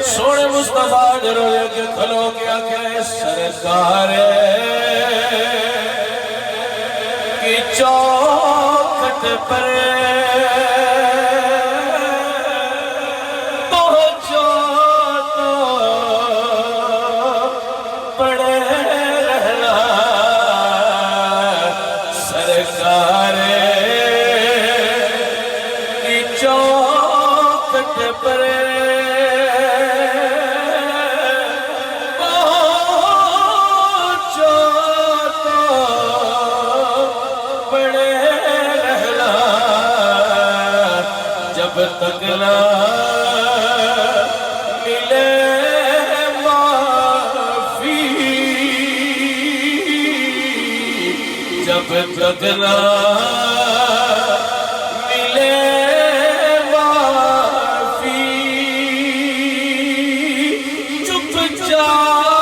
سونے مصطفیٰ جروے کے کھلو کیا کہ سرکار کی چوکھٹ پر پہنچو تو پڑے رہنا سرکار کی چوکھٹ پر جب تک نہ ملے معافی جب تک نہ ملے معافی چپ چاپ